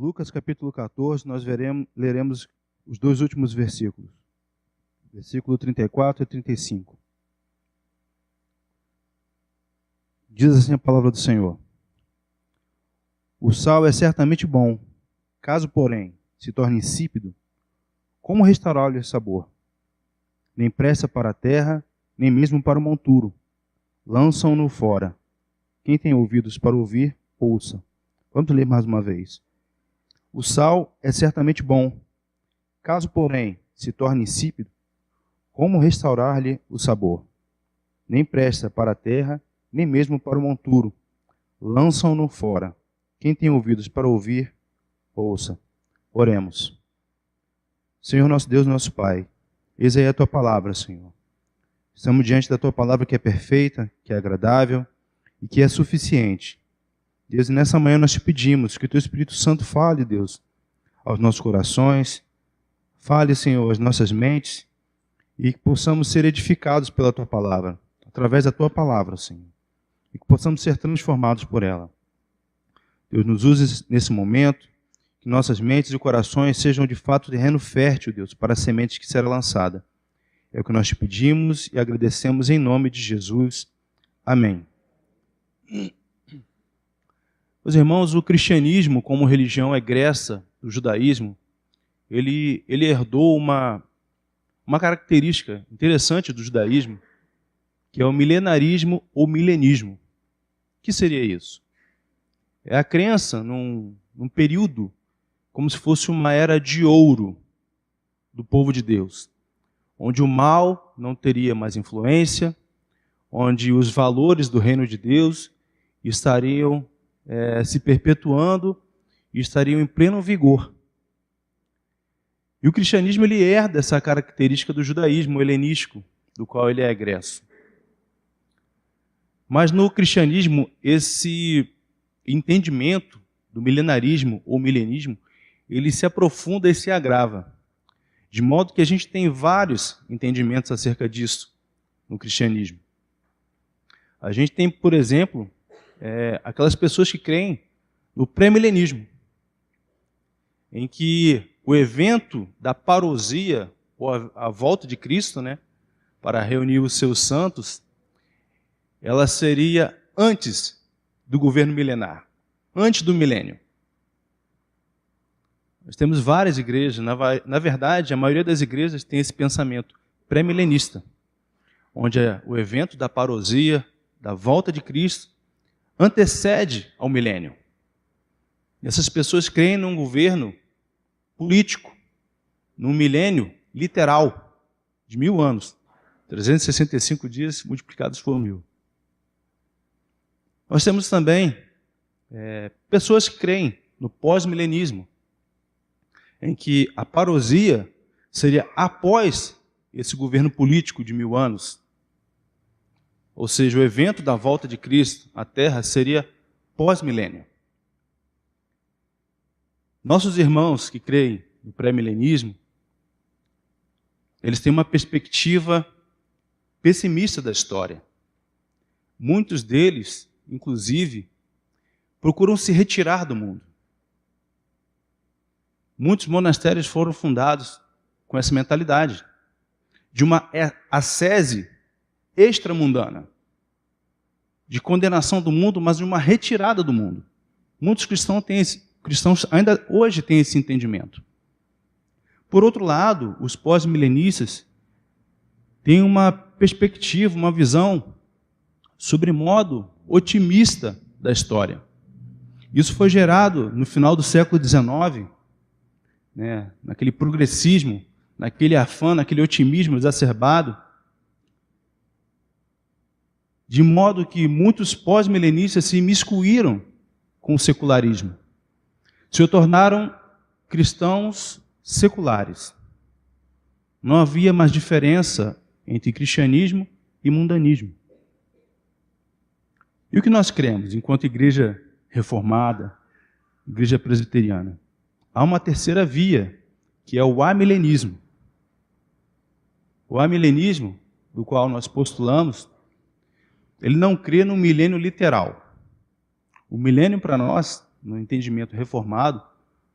Lucas capítulo 14, nós leremos os dois últimos versículos. Versículo 34 e 35. Diz assim a palavra do Senhor: O sal é certamente bom, caso, porém, se torne insípido, como restaurar-lhe o sabor? Nem presta para a terra, nem mesmo para o monturo. Lançam-no fora. Quem tem ouvidos para ouvir, ouça. Vamos ler mais uma vez. O sal é certamente bom, caso, porém, se torne insípido, como restaurar-lhe o sabor? Nem presta para a terra, nem mesmo para o monturo. Lançam-no fora. Quem tem ouvidos para ouvir, ouça. Oremos. Senhor nosso Deus, nosso Pai, eis aí a Tua palavra, Senhor. Estamos diante da Tua palavra que é perfeita, que é agradável e que é suficiente. Deus, nessa manhã nós te pedimos que o Teu Espírito Santo fale, Deus, aos nossos corações, fale, Senhor, às nossas mentes, e que possamos ser edificados pela Tua palavra, através da Tua palavra, Senhor, e que possamos ser transformados por ela. Deus, nos use nesse momento, que nossas mentes e corações sejam de fato terreno fértil, Deus, para a semente que será lançada. É o que nós te pedimos e agradecemos em nome de Jesus. Amém. Meus irmãos, o cristianismo, como religião egressa do judaísmo, ele herdou uma característica interessante do judaísmo, que é o milenarismo ou milenismo. O que seria isso? É a crença num período como se fosse uma era de ouro do povo de Deus, onde o mal não teria mais influência, onde os valores do reino de Deus estariam se perpetuando e estariam em pleno vigor. E o cristianismo ele herda essa característica do judaísmo helenístico, do qual ele é egresso. Mas no cristianismo, esse entendimento do milenarismo ou milenismo, ele se aprofunda e se agrava. De modo que a gente tem vários entendimentos acerca disso no cristianismo. A gente tem, por exemplo, aquelas pessoas que creem no pré-milenismo, em que o evento da parousia, ou a volta de Cristo, né, para reunir os seus santos, ela seria antes do governo milenar, antes do milênio. Nós temos várias igrejas, na verdade, a maioria das igrejas tem esse pensamento pré-milenista, onde o evento da parousia, da volta de Cristo, antecede ao milênio. E essas pessoas creem num governo político, num milênio literal, de 1000 anos, 365 dias multiplicados por 1000. Nós temos também pessoas que creem no pós-milenismo, em que a parousia seria após esse governo político de 1000 anos. Ou seja, o evento da volta de Cristo à Terra seria pós-milênio. Nossos irmãos que creem no pré-milenismo, eles têm uma perspectiva pessimista da história. Muitos deles, inclusive, procuram se retirar do mundo. Muitos monastérios foram fundados com essa mentalidade, de uma ascese extramundana, de condenação do mundo, mas de uma retirada do mundo. Muitos cristãos ainda hoje têm esse entendimento. Por outro lado, os pós-milenistas têm uma perspectiva, uma visão sobremodo otimista da história. Isso foi gerado no final do século XIX, naquele progressismo, naquele afã, naquele otimismo exacerbado, de modo que muitos pós-milenistas se imiscuíram com o secularismo, se tornaram cristãos seculares. Não havia mais diferença entre cristianismo e mundanismo. E o que nós cremos enquanto igreja reformada, igreja presbiteriana? Há uma terceira via, que é o amilenismo. O amilenismo, do qual nós postulamos, ele não crê no milênio literal. O milênio para nós, no entendimento reformado,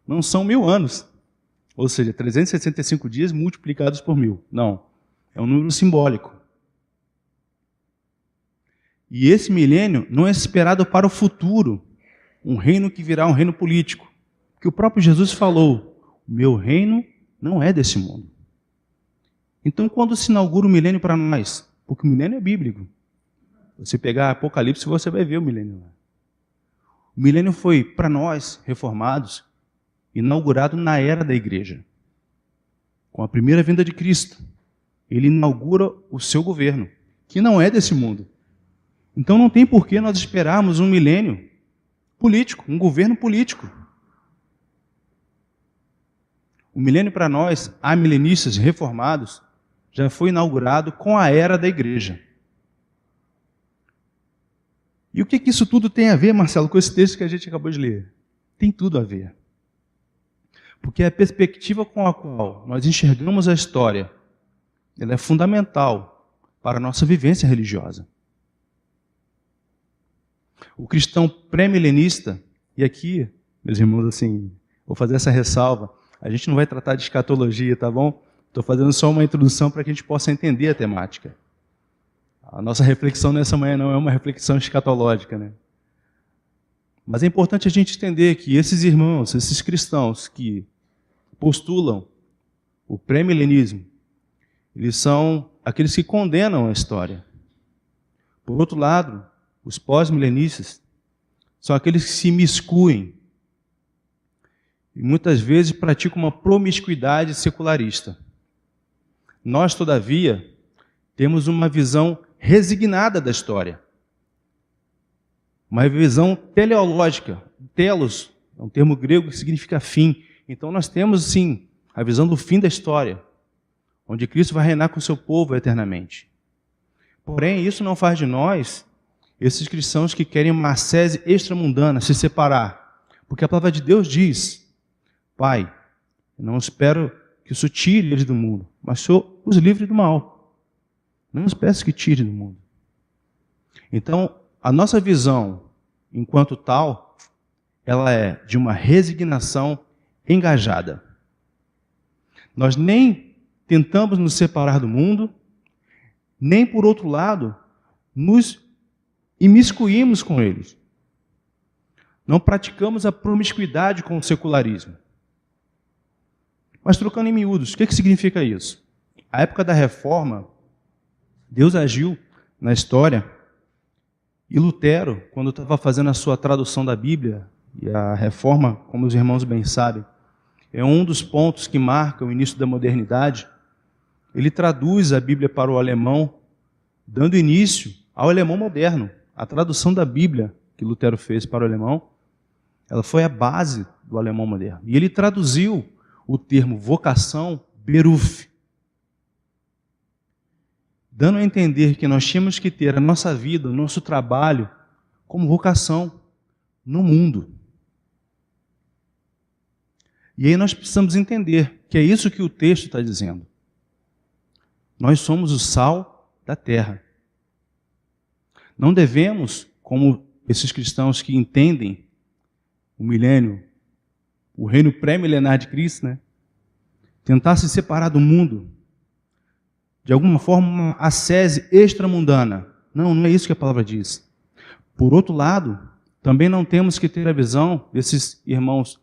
não são 1000 anos. Ou seja, 365 dias multiplicados por 1000. Não. É um número simbólico. E esse milênio não é esperado para o futuro. Um reino que virá um reino político. Porque o próprio Jesus falou, o meu reino não é desse mundo. Então, quando se inaugura o milênio para nós? Porque o milênio é bíblico. Você pegar Apocalipse, você vai ver o milênio lá. O milênio foi, para nós, reformados, inaugurado na era da igreja. Com a primeira vinda de Cristo. Ele inaugura o seu governo, que não é desse mundo. Então não tem por que nós esperarmos um milênio político, um governo político. O milênio para nós, amilenistas reformados, já foi inaugurado com a era da igreja. E o que isso tudo tem a ver, Marcelo, com esse texto que a gente acabou de ler? Tem tudo a ver. Porque a perspectiva com a qual nós enxergamos a história, ela é fundamental para a nossa vivência religiosa. O cristão pré-milenista, e aqui, meus irmãos, assim, vou fazer essa ressalva, a gente não vai tratar de escatologia, tá bom? Estou fazendo só uma introdução para que a gente possa entender a temática. A nossa reflexão nessa manhã não é uma reflexão escatológica, né? Mas é importante a gente entender que esses irmãos, esses cristãos que postulam o pré-milenismo, eles são aqueles que condenam a história. Por outro lado, os pós-milenistas são aqueles que se imiscuem e muitas vezes praticam uma promiscuidade secularista. Nós, todavia, temos uma visão resignada da história. Uma visão teleológica. Telos é um termo grego que significa fim. Então nós temos, sim, a visão do fim da história, onde Cristo vai reinar com o seu povo eternamente. Porém, isso não faz de nós esses cristãos que querem uma ascese extramundana, se separar. Porque a palavra de Deus diz, Pai, eu não espero que o Senhor tire eles do mundo, mas o Senhor os livre do mal. Não os peço que tire do mundo. Então, a nossa visão, enquanto tal, ela é de uma resignação engajada. Nós nem tentamos nos separar do mundo, nem, por outro lado, nos imiscuímos com eles. Não praticamos a promiscuidade com o secularismo. Mas trocando em miúdos, o que significa isso? A época da Reforma, Deus agiu na história e Lutero, quando estava fazendo a sua tradução da Bíblia, e a Reforma, como os irmãos bem sabem, é um dos pontos que marca o início da modernidade. Ele traduz a Bíblia para o alemão, dando início ao alemão moderno. A tradução da Bíblia que Lutero fez para o alemão, ela foi a base do alemão moderno. E ele traduziu o termo vocação, Beruf, dando a entender que nós tínhamos que ter a nossa vida, o nosso trabalho, como vocação no mundo. E aí nós precisamos entender que é isso que o texto está dizendo. Nós somos o sal da terra. Não devemos, como esses cristãos que entendem o milênio, o reino pré-milenar de Cristo, né? Tentar se separar do mundo, de alguma forma, uma ascese extramundana. Não, não é isso que a palavra diz. Por outro lado, também não temos que ter a visão desses irmãos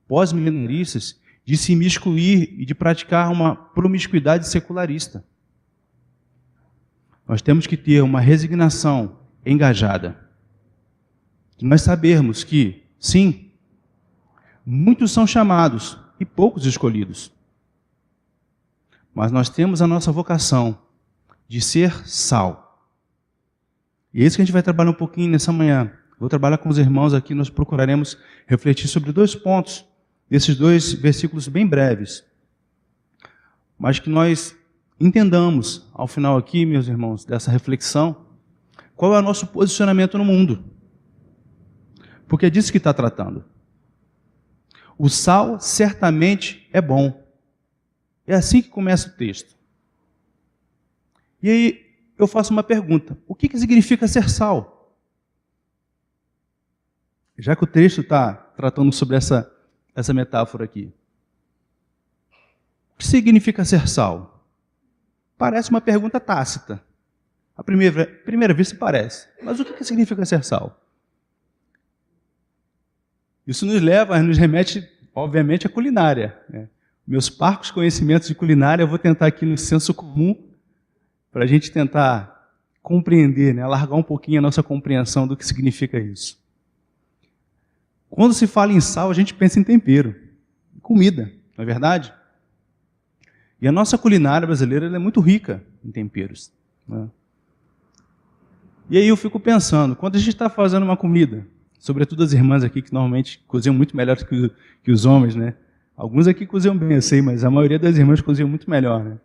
pós-milenaristas de se imiscuir e de praticar uma promiscuidade secularista. Nós temos que ter uma resignação engajada. Nós sabermos que, sim, muitos são chamados e poucos escolhidos. Mas nós temos a nossa vocação de ser sal. E é isso que a gente vai trabalhar um pouquinho nessa manhã. Vou trabalhar com os irmãos aqui, nós procuraremos refletir sobre 2 pontos, desses 2 versículos bem breves. Mas que nós entendamos, ao final aqui, meus irmãos, dessa reflexão, qual é o nosso posicionamento no mundo. Porque é disso que está tratando. O sal certamente é bom. É assim que começa o texto. E aí eu faço uma pergunta. O que significa ser sal? Já que o texto está tratando sobre essa essa metáfora aqui. O que significa ser sal? Parece uma pergunta tácita. À primeira vista parece. Mas o que significa ser sal? Isso nos remete, obviamente, à culinária, né? Meus parcos conhecimentos de culinária, eu vou tentar aqui no senso comum, para a gente tentar compreender, né? Alargar um pouquinho a nossa compreensão do que significa isso. Quando se fala em sal, a gente pensa em tempero, em comida, não é verdade? E a nossa culinária brasileira ela é muito rica em temperos, né? E aí eu fico pensando, quando a gente está fazendo uma comida, sobretudo as irmãs aqui, que normalmente cozinham muito melhor que os homens, né? Alguns aqui cozinham bem, eu sei, mas a maioria das irmãs cozinham muito melhor, né?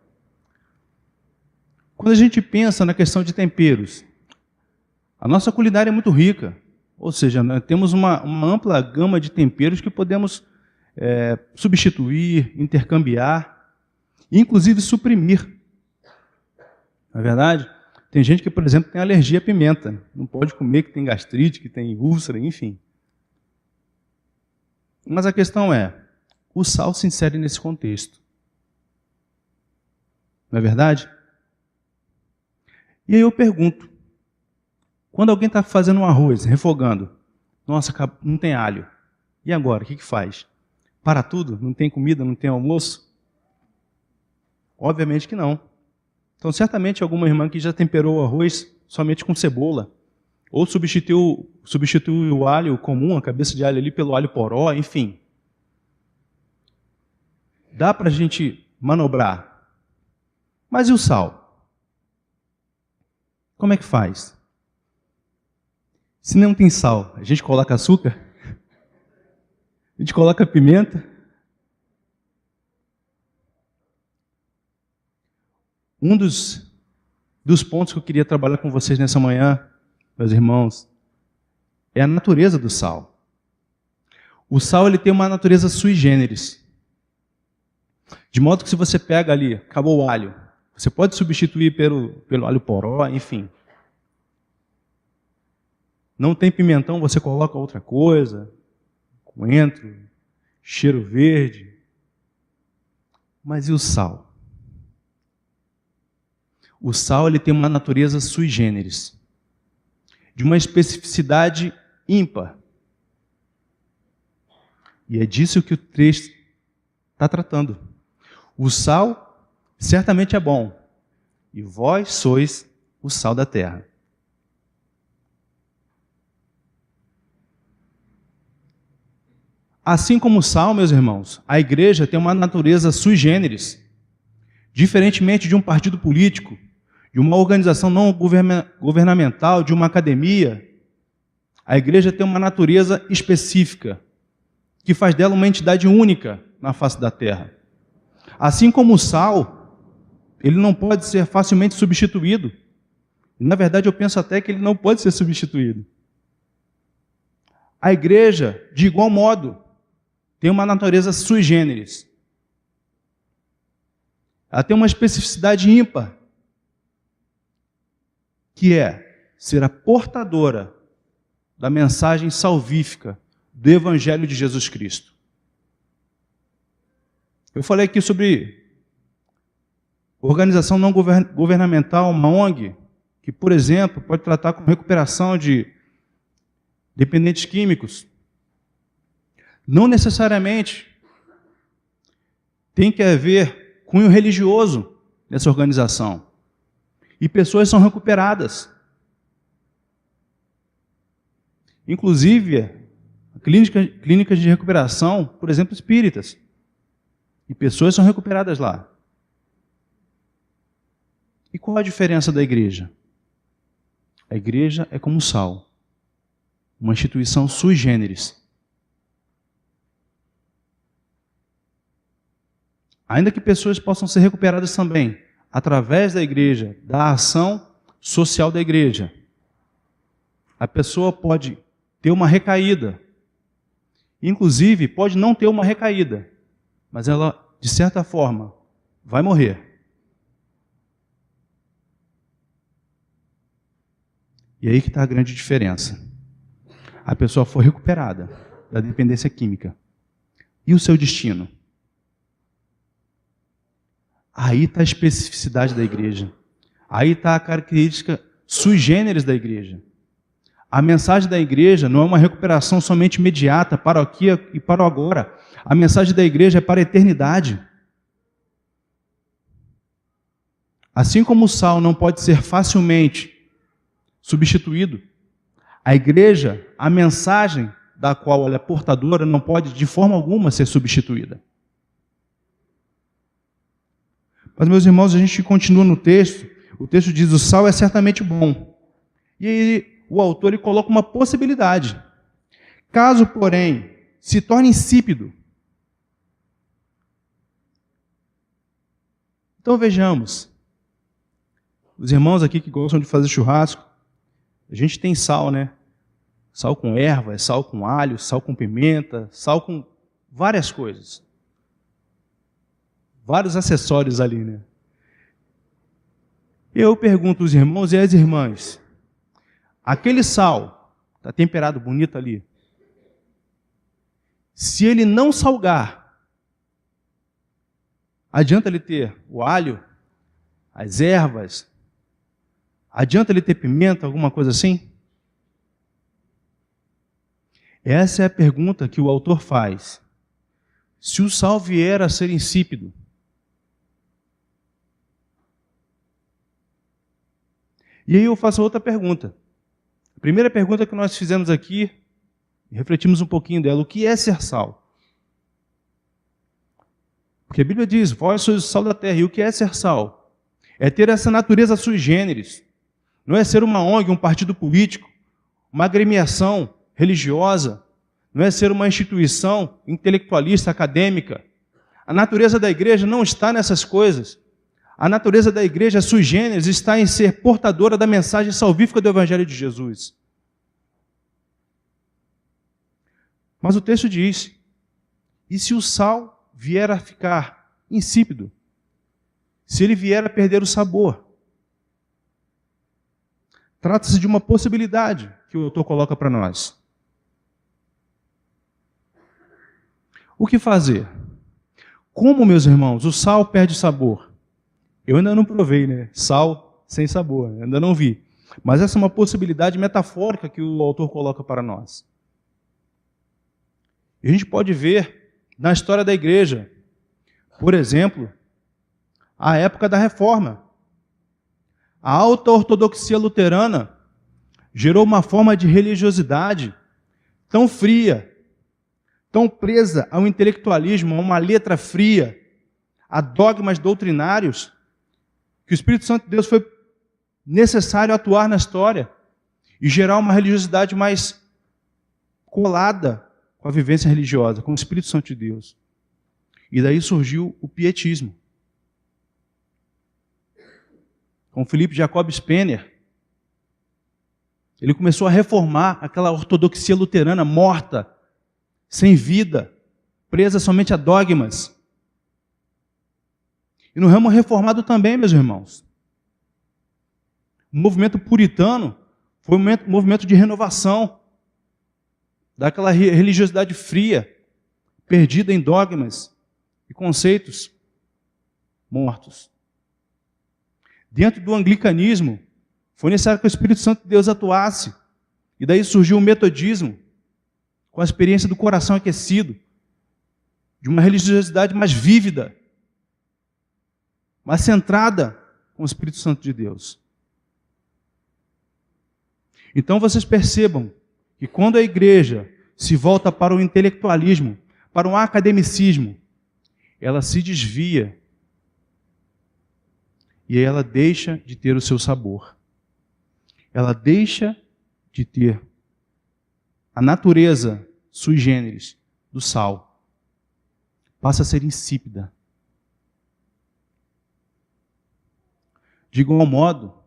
Quando a gente pensa na questão de temperos, a nossa culinária é muito rica, ou seja, nós temos uma ampla gama de temperos que podemos substituir, intercambiar, e inclusive suprimir. Não é verdade? Tem gente que, por exemplo, tem alergia à pimenta, não pode comer, que tem gastrite, que tem úlcera, enfim. Mas a questão é, o sal se insere nesse contexto. Não é verdade? E aí eu pergunto, quando alguém está fazendo um arroz, refogando, nossa, não tem alho, e agora, o que faz? Para tudo? Não tem comida, não tem almoço? Obviamente que não. Então, certamente, alguma irmã que já temperou o arroz somente com cebola, ou substituiu o alho comum, a cabeça de alho ali, pelo alho poró, enfim. Dá para a gente manobrar. Mas e o sal? Como é que faz? Se não tem sal, a gente coloca açúcar? A gente coloca pimenta? Um dos pontos que eu queria trabalhar com vocês nessa manhã, meus irmãos, é a natureza do sal. O sal ele tem uma natureza sui generis. De modo que se você pega ali, acabou o alho, você pode substituir pelo alho poró, enfim. Não tem pimentão, você coloca outra coisa, coentro, cheiro verde. Mas e o sal? O sal ele tem uma natureza sui generis, de uma especificidade ímpar. E é disso que o texto está tratando. O sal certamente é bom, e vós sois o sal da terra. Assim como o sal, meus irmãos, a igreja tem uma natureza sui generis. Diferentemente de um partido político, de uma organização não governamental, de uma academia, a igreja tem uma natureza específica, que faz dela uma entidade única na face da terra. Assim como o sal, ele não pode ser facilmente substituído. Na verdade, eu penso até que ele não pode ser substituído. A igreja, de igual modo, tem uma natureza sui generis. Ela tem uma especificidade ímpar, que é ser a portadora da mensagem salvífica do Evangelho de Jesus Cristo. Eu falei aqui sobre organização não governamental, uma ONG, que, por exemplo, pode tratar com recuperação de dependentes químicos. Não necessariamente tem que haver cunho religioso nessa organização. E pessoas são recuperadas. Inclusive, clínicas de recuperação, por exemplo, espíritas. E pessoas são recuperadas lá. E qual a diferença da igreja? A igreja é como o sal, uma instituição sui generis. Ainda que pessoas possam ser recuperadas também, através da igreja, da ação social da igreja. A pessoa pode ter uma recaída. Inclusive, pode não ter uma recaída, mas ela, de certa forma, vai morrer. E aí que está a grande diferença. A pessoa foi recuperada da dependência química. E o seu destino? Aí está a especificidade da igreja. Aí está a característica sui generis da igreja. A mensagem da igreja não é uma recuperação somente imediata para o aqui e para o agora. A mensagem da igreja é para a eternidade. Assim como o sal não pode ser facilmente substituído, a igreja, a mensagem da qual ela é portadora, não pode de forma alguma ser substituída. Mas, meus irmãos, a gente continua no texto. O texto diz: o sal é certamente bom. E aí o autor ele coloca uma possibilidade. Caso, porém, se torne insípido. Então vejamos. Os irmãos aqui que gostam de fazer churrasco, a gente tem sal, né? Sal com erva, sal com alho, sal com pimenta, sal com várias coisas. Vários acessórios ali, né? Eu pergunto aos irmãos e às irmãs, aquele sal, está temperado bonito ali, se ele não salgar, adianta ele ter o alho, as ervas, adianta ele ter pimenta, alguma coisa assim? Essa é a pergunta que o autor faz. Se o sal vier a ser insípido, e aí eu faço outra pergunta. A primeira pergunta que nós fizemos aqui, refletimos um pouquinho dela: o que é ser sal? Porque a Bíblia diz: vós sois o sal da terra. E o que é ser sal? É ter essa natureza sui generis. Não é ser uma ONG, um partido político, uma agremiação religiosa. Não é ser uma instituição intelectualista, acadêmica. A natureza da igreja não está nessas coisas. A natureza da igreja sui generis está em ser portadora da mensagem salvífica do Evangelho de Jesus. Mas o texto diz: e se o sal vier a ficar insípido? Se ele vier a perder o sabor? Trata-se de uma possibilidade que o autor coloca para nós. O que fazer? Como, meus irmãos, o sal perde sabor? Eu ainda não provei, né? Sal sem sabor, ainda não vi. Mas essa é uma possibilidade metafórica que o autor coloca para nós. E a gente pode ver na história da igreja, por exemplo, a época da Reforma. A alta ortodoxia luterana gerou uma forma de religiosidade tão fria, tão presa ao intelectualismo, a uma letra fria, a dogmas doutrinários, que o Espírito Santo de Deus foi necessário atuar na história e gerar uma religiosidade mais colada com a vivência religiosa, com o Espírito Santo de Deus. E daí surgiu o pietismo. Com Philipp Jacob Spener, ele começou a reformar aquela ortodoxia luterana morta, sem vida, presa somente a dogmas. E no ramo reformado também, meus irmãos. O movimento puritano foi um movimento de renovação daquela religiosidade fria, perdida em dogmas e conceitos mortos. Dentro do anglicanismo, foi necessário que o Espírito Santo de Deus atuasse. E daí surgiu o metodismo, com a experiência do coração aquecido, de uma religiosidade mais vívida, mais centrada com o Espírito Santo de Deus. Então vocês percebam que quando a igreja se volta para o intelectualismo, para o academicismo, ela se desvia e ela deixa de ter o seu sabor. Ela deixa de ter a natureza sui generis do sal. Passa a ser insípida. De igual modo,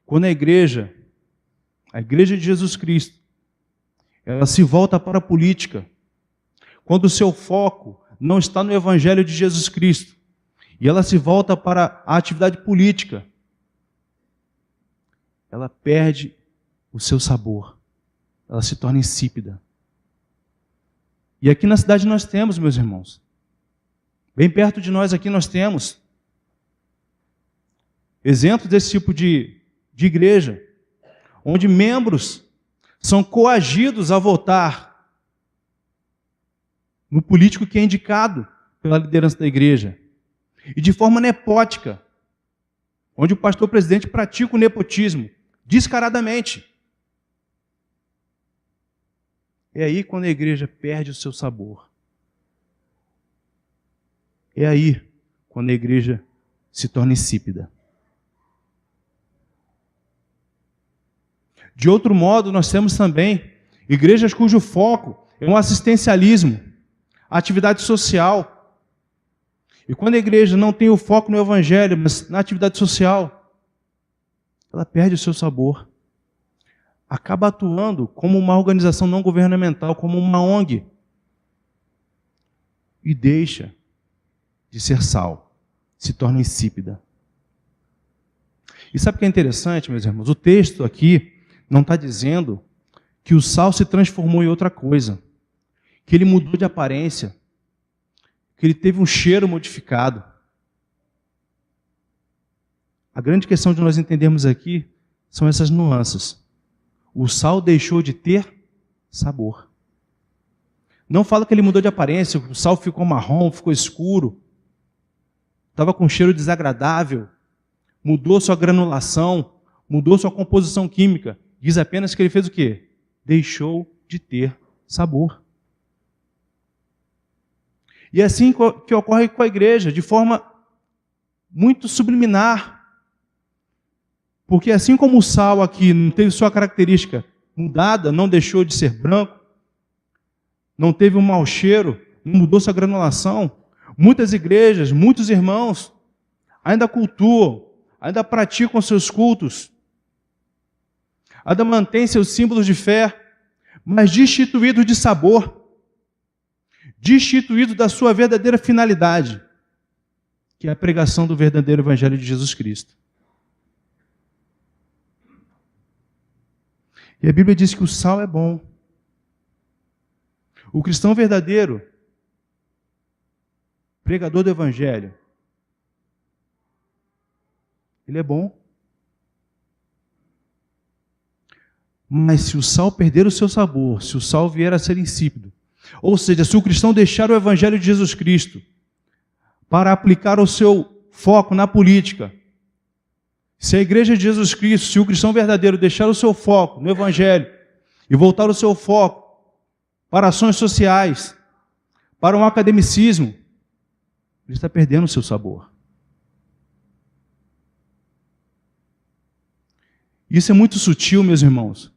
quando a igreja de Jesus Cristo, ela se volta para a política, quando o seu foco não está no Evangelho de Jesus Cristo, e ela se volta para a atividade política, ela perde o seu sabor, ela se torna insípida. E aqui na cidade nós temos, meus irmãos. Bem perto de nós aqui nós temos exemplos desse tipo de igreja, onde membros são coagidos a votar no político que é indicado pela liderança da igreja. E de forma nepótica, onde o pastor presidente pratica o nepotismo descaradamente. É aí quando a igreja perde o seu sabor. É aí quando a igreja se torna insípida. De outro modo, nós temos também igrejas cujo foco é um assistencialismo, a atividade social. E quando a igreja não tem o foco no evangelho, mas na atividade social, ela perde o seu sabor. Acaba atuando como uma organização não governamental, como uma ONG. E deixa de ser sal, se torna insípida. E sabe o que é interessante, meus irmãos? O texto aqui não está dizendo que o sal se transformou em outra coisa, que ele mudou de aparência, que ele teve um cheiro modificado. A grande questão de nós entendermos aqui são essas nuances. O sal deixou de ter sabor. Não fala que ele mudou de aparência, o sal ficou marrom, ficou escuro, estava com um cheiro desagradável, mudou sua granulação, mudou sua composição química. Diz apenas que ele fez o quê? Deixou de ter sabor. E é assim que ocorre com a igreja, de forma muito subliminar. Porque assim como o sal aqui não teve sua característica mudada, não deixou de ser branco, não teve um mau cheiro, não mudou sua granulação, muitas igrejas, muitos irmãos ainda cultuam, ainda praticam seus cultos, ainda mantêm seus símbolos de fé, mas destituídos de sabor, destituídos da sua verdadeira finalidade, que é a pregação do verdadeiro Evangelho de Jesus Cristo. E a Bíblia diz que o sal é bom. O cristão verdadeiro, pregador do Evangelho, ele é bom. Mas se o sal perder o seu sabor, se o sal vier a ser insípido, ou seja, se o cristão deixar o Evangelho de Jesus Cristo para aplicar o seu foco na política, se a igreja de Jesus Cristo, se o cristão verdadeiro deixar o seu foco no Evangelho e voltar o seu foco para ações sociais, para um academicismo, ele está perdendo o seu sabor. Isso é muito sutil, meus irmãos,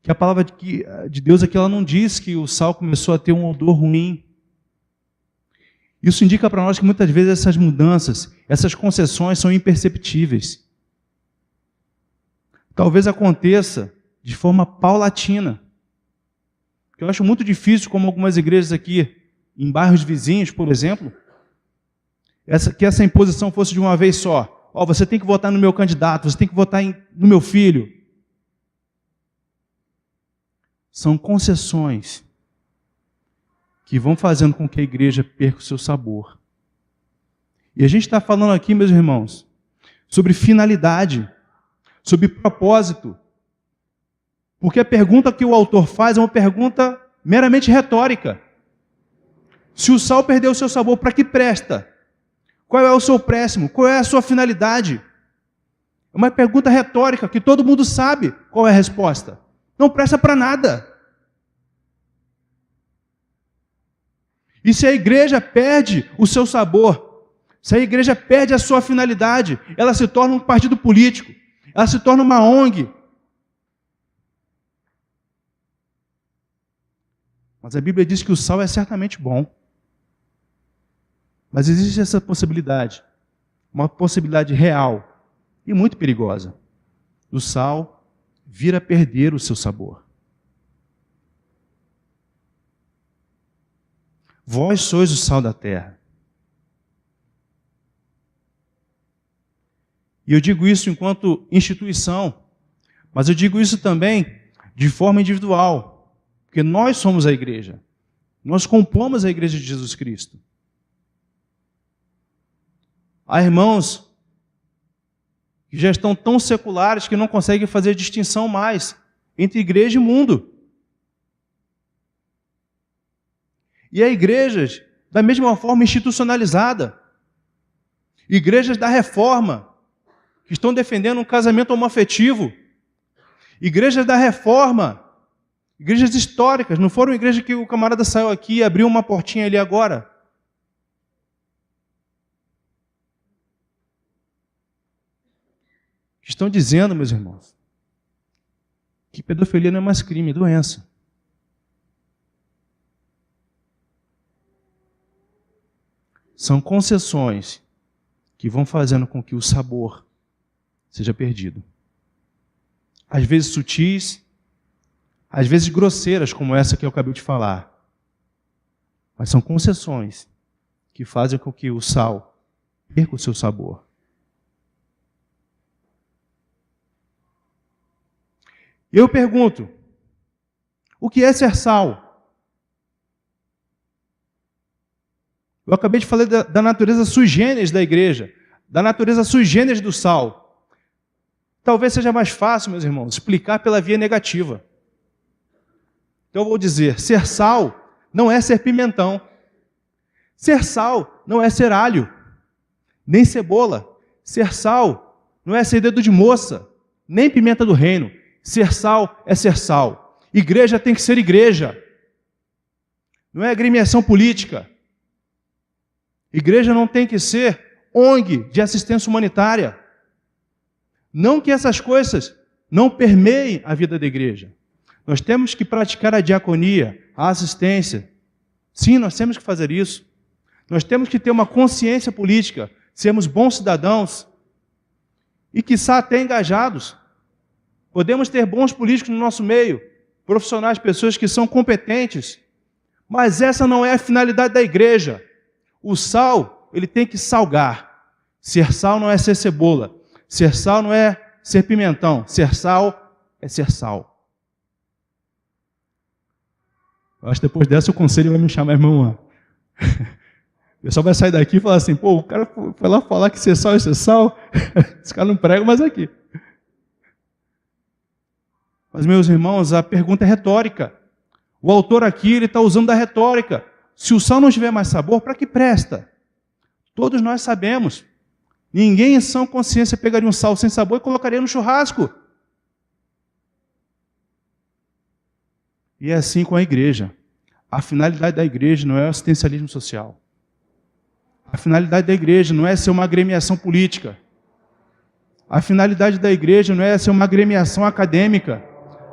que a palavra de Deus aqui ela não diz que o sal começou a ter um odor ruim. Isso indica para nós que muitas vezes essas mudanças, essas concessões são imperceptíveis. Talvez aconteça de forma paulatina. Eu acho muito difícil, como algumas igrejas aqui, em bairros vizinhos, por exemplo, que essa imposição fosse de uma vez só. Você tem que votar no meu candidato, você tem que votar no meu filho. São concessões que vão fazendo com que a igreja perca o seu sabor. E a gente está falando aqui, meus irmãos, sobre finalidade, sobre propósito. Porque a pergunta que o autor faz é uma pergunta meramente retórica. Se o sal perdeu o seu sabor, para que presta? Qual é o seu préstimo? Qual é a sua finalidade? É uma pergunta retórica que todo mundo sabe qual é a resposta. Não presta para nada. E se a igreja perde o seu sabor, se a igreja perde a sua finalidade, ela se torna um partido político, ela se torna uma ONG. Mas a Bíblia diz que o sal é certamente bom. Mas existe essa possibilidade, uma possibilidade real e muito perigosa, do sal vir a perder o seu sabor. Vós sois o sal da terra. E eu digo isso enquanto instituição, mas eu digo isso também de forma individual, porque nós somos a igreja. Nós compomos a igreja de Jesus Cristo. Há irmãos que já estão tão seculares que não conseguem fazer distinção mais entre igreja e mundo. E há igrejas da mesma forma institucionalizada. Igrejas da reforma, que estão defendendo um casamento homoafetivo. Igrejas da reforma, igrejas históricas, não foram igrejas que o camarada saiu aqui e abriu uma portinha ali agora. Estão dizendo, meus irmãos, que pedofilia não é mais crime, é doença. São concessões que vão fazendo com que o sabor seja perdido. Às vezes sutis, às vezes grosseiras, como essa que eu acabei de falar. Mas são concessões que fazem com que o sal perca o seu sabor. Eu pergunto, o que é ser sal? Eu acabei de falar da natureza sui generis da igreja, da natureza sui generis do sal. Talvez seja mais fácil, meus irmãos, explicar pela via negativa. Então eu vou dizer, ser sal não é ser pimentão. Ser sal não é ser alho, nem cebola. Ser sal não é ser dedo de moça, nem pimenta do reino. Ser sal é ser sal. Igreja tem que ser igreja. Não é agremiação política. Igreja não tem que ser ONG de assistência humanitária. Não que essas coisas não permeiem a vida da igreja. Nós temos que praticar a diaconia, a assistência. Sim, nós temos que fazer isso. Nós temos que ter uma consciência política, sermos bons cidadãos e, quiçá, até engajados. Podemos ter bons políticos no nosso meio, profissionais, pessoas que são competentes, mas essa não é a finalidade da igreja. O sal, ele tem que salgar. Ser sal não é ser cebola. Ser sal não é ser pimentão. Ser sal é ser sal. Eu acho que depois dessa o conselho vai me chamar, irmão. O pessoal vai sair daqui e falar assim, pô, o cara foi lá falar que ser sal é ser sal. Esse cara não prega mais aqui. Mas, meus irmãos, a pergunta é retórica. O autor aqui está usando da retórica. Se o sal não tiver mais sabor, para que presta? Todos nós sabemos. Ninguém em sã consciência pegaria um sal sem sabor e colocaria no churrasco. E é assim com a igreja. A finalidade da igreja não é o assistencialismo social. A finalidade da igreja não é ser uma agremiação política. A finalidade da igreja não é ser uma agremiação acadêmica.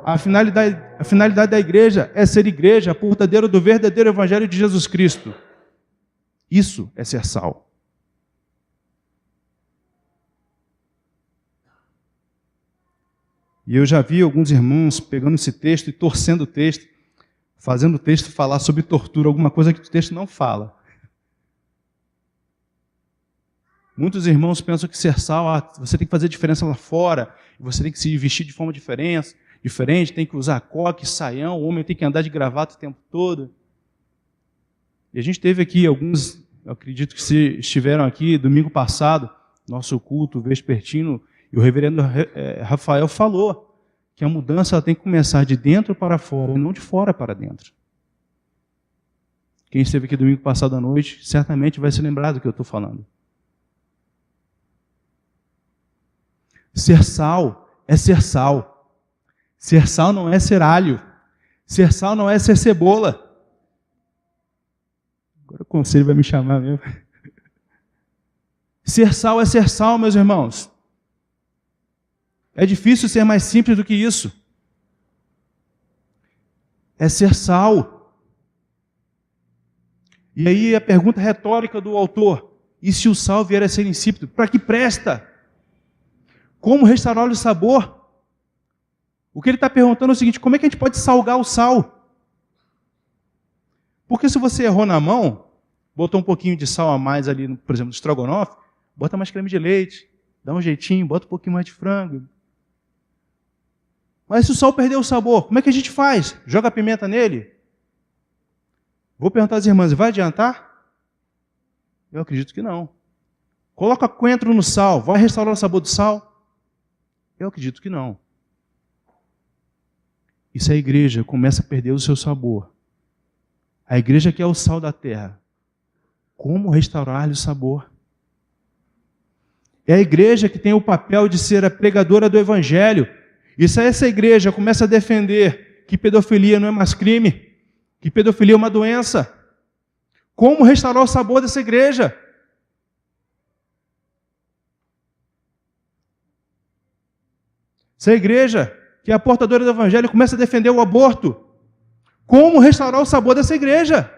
A finalidade da igreja é ser igreja, portadeira do verdadeiro evangelho de Jesus Cristo. Isso é ser sal. E eu já vi alguns irmãos pegando esse texto e torcendo o texto, fazendo o texto falar sobre tortura, alguma coisa que o texto não fala. Muitos irmãos pensam que ser sal, você tem que fazer diferença lá fora, você tem que se vestir de forma diferente, tem que usar coque, saião, o homem tem que andar de gravata o tempo todo. E a gente teve aqui alguns, eu acredito que estiveram aqui domingo passado, nosso culto vespertino, e o reverendo Rafael falou que a mudança ela tem que começar de dentro para fora, e não de fora para dentro. Quem esteve aqui domingo passado à noite, certamente vai se lembrar do que eu estou falando. Ser sal é ser sal. Ser sal não é ser alho. Ser sal não é ser cebola. Agora o conselho vai me chamar mesmo. Ser sal é ser sal, meus irmãos. É difícil ser mais simples do que isso. É ser sal. E aí a pergunta retórica do autor: e se o sal vier a ser insípido? Para que presta? Como restaurar o sabor? O que ele está perguntando é o seguinte: como é que a gente pode salgar o sal? Porque se você errou na mão, botou um pouquinho de sal a mais ali, por exemplo, no estrogonofe, bota mais creme de leite, dá um jeitinho, bota um pouquinho mais de frango. Mas se o sal perdeu o sabor, como é que a gente faz? Joga pimenta nele? Vou perguntar às irmãs, vai adiantar? Eu acredito que não. Coloca coentro no sal, vai restaurar o sabor do sal? Eu acredito que não. E se a igreja começa a perder o seu sabor, a igreja que é o sal da terra, como restaurar-lhe o sabor? É a igreja que tem o papel de ser a pregadora do evangelho. E se essa igreja começa a defender que pedofilia não é mais crime, que pedofilia é uma doença, como restaurar o sabor dessa igreja? Se a igreja, que é a portadora do evangelho, começa a defender o aborto, como restaurar o sabor dessa igreja?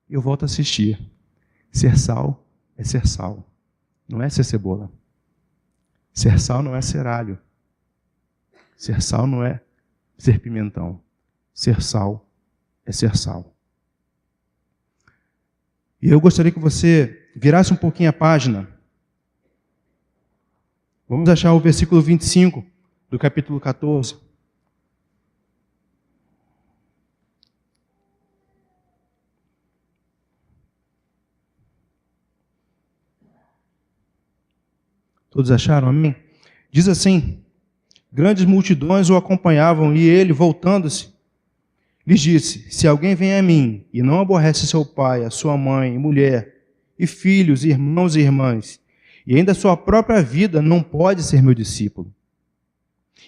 Eu volto a assistir. Ser sal é ser sal. Não é ser cebola. Ser sal não é ser alho. Ser sal não é ser pimentão. Ser sal é ser sal. E eu gostaria que você virasse um pouquinho a página. Vamos achar o versículo 25 do capítulo 14. Todos acharam? Amém? Diz assim: grandes multidões o acompanhavam e ele, voltando-se, lhes disse: se alguém vem a mim e não aborrece seu pai, a sua mãe, mulher, e filhos, irmãos e irmãs, e ainda a sua própria vida, não pode ser meu discípulo.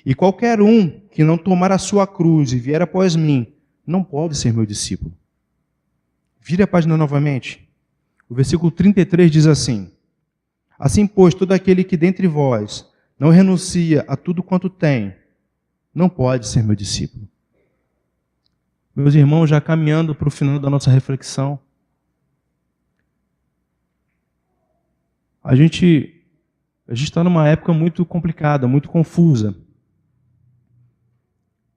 E qualquer um que não tomar a sua cruz e vier após mim, não pode ser meu discípulo. Vire a página novamente. O versículo 33 diz assim: assim, pois, todo aquele que dentre vós não renuncia a tudo quanto tem, não pode ser meu discípulo. Meus irmãos, já caminhando para o final da nossa reflexão, a gente está numa época muito complicada, muito confusa.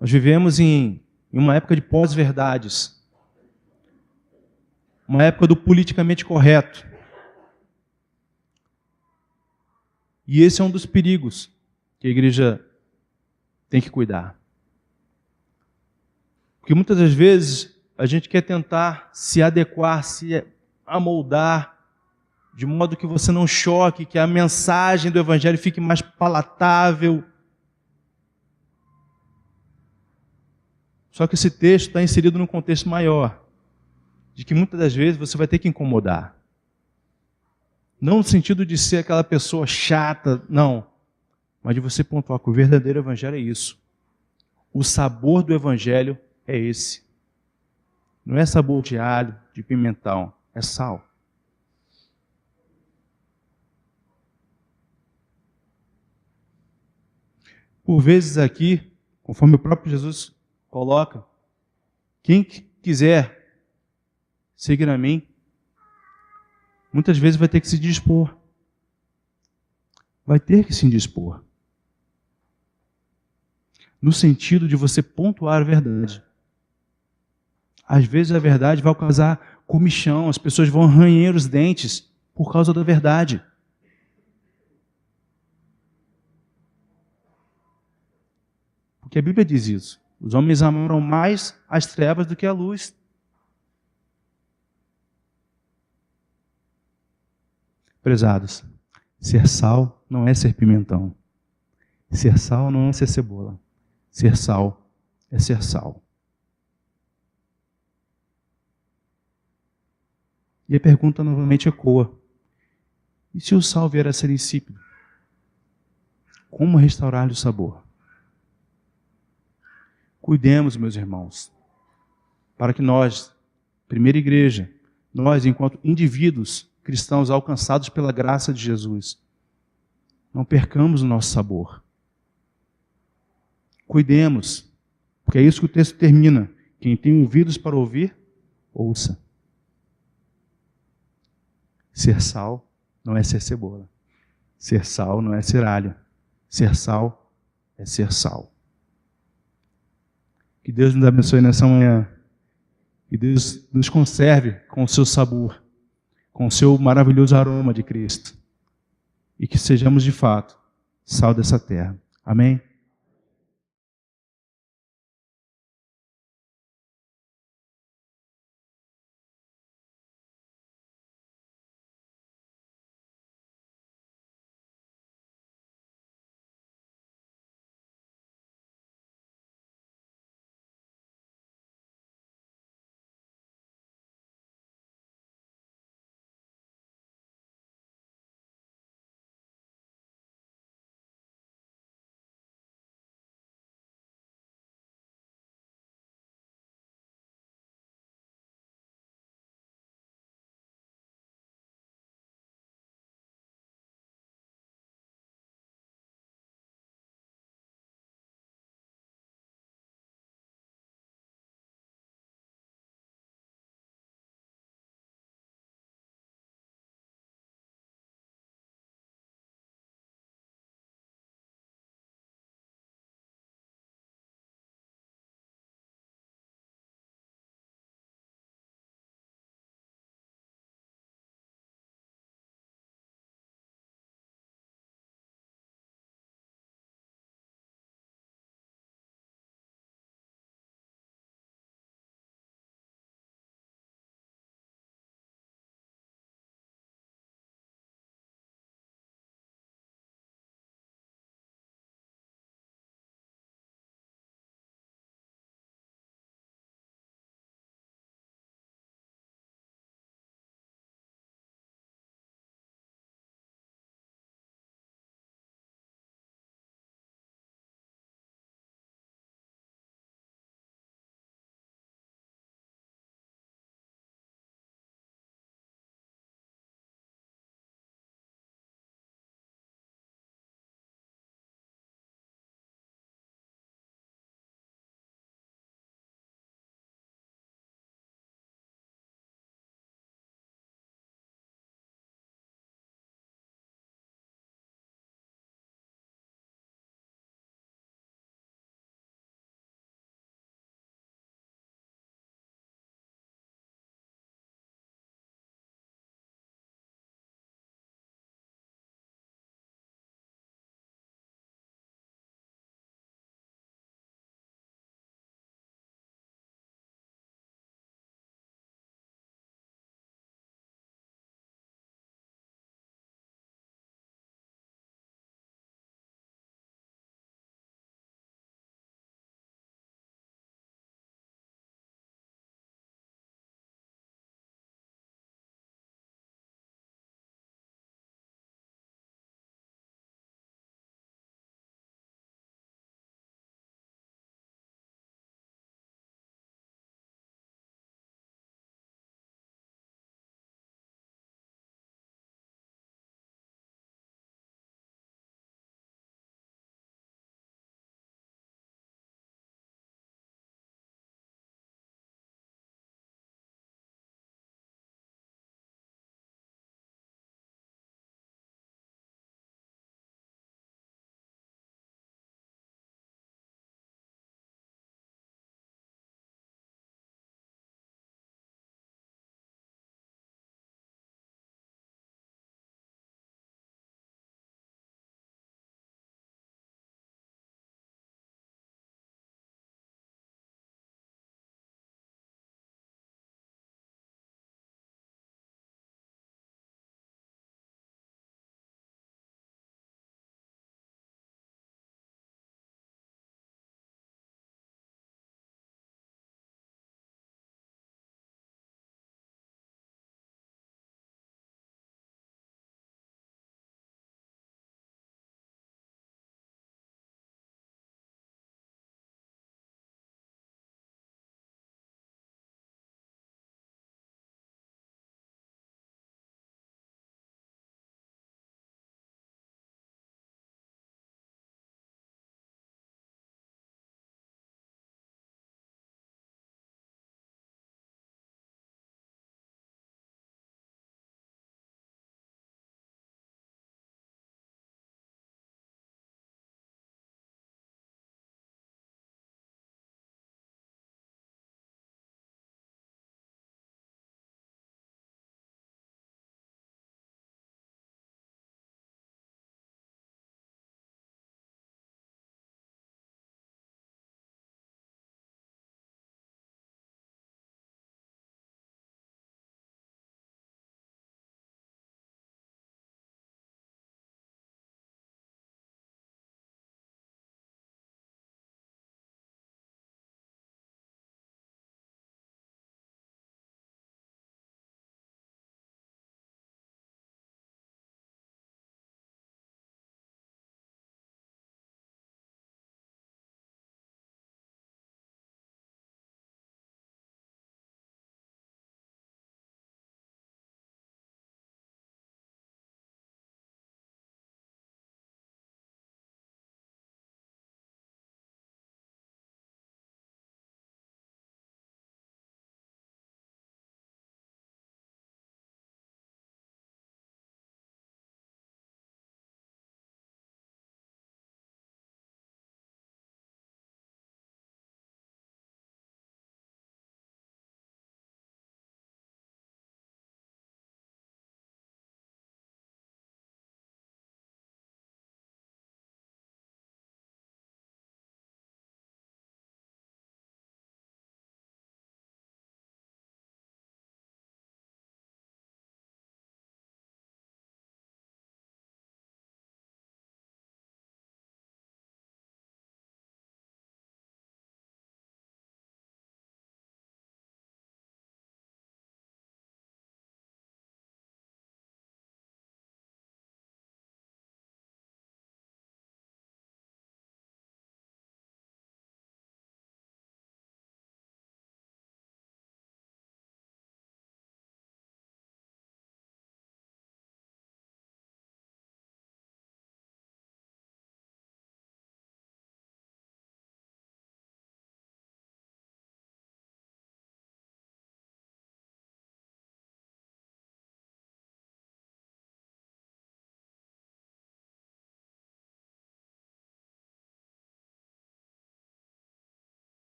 Nós vivemos em uma época de pós-verdades, uma época do politicamente correto. E esse é um dos perigos que a igreja tem que cuidar. Porque muitas das vezes a gente quer tentar se adequar, se amoldar, de modo que você não choque, que a mensagem do evangelho fique mais palatável. Só que esse texto está inserido num contexto maior, de que muitas das vezes você vai ter que incomodar. Não no sentido de ser aquela pessoa chata, não. Mas de você pontuar que o verdadeiro evangelho é isso. O sabor do evangelho é esse. Não é sabor de alho, de pimentão, é sal. Por vezes aqui, conforme o próprio Jesus coloca, quem quiser seguir a mim, muitas vezes vai ter que se dispor. Vai ter que se dispor. No sentido de você pontuar a verdade. Às vezes a verdade vai causar comichão, as pessoas vão arranhar os dentes por causa da verdade. Porque a Bíblia diz isso. Os homens amaram mais as trevas do que a luz. Prezados, ser sal não é ser pimentão. Ser sal não é ser cebola. Ser sal é ser sal. E a pergunta novamente ecoa: e se o sal vier a ser insípido? Como restaurar-lhe o sabor? Cuidemos, meus irmãos, para que nós, primeira igreja, nós, enquanto indivíduos cristãos alcançados pela graça de Jesus, não percamos o nosso sabor. Cuidemos, porque é isso que o texto termina. Quem tem ouvidos para ouvir, ouça. Ser sal não é ser cebola. Ser sal não é ser alho. Ser sal é ser sal. Que Deus nos abençoe nessa manhã. Que Deus nos conserve com o seu sabor, com o seu maravilhoso aroma de Cristo. E que sejamos de fato sal dessa terra. Amém?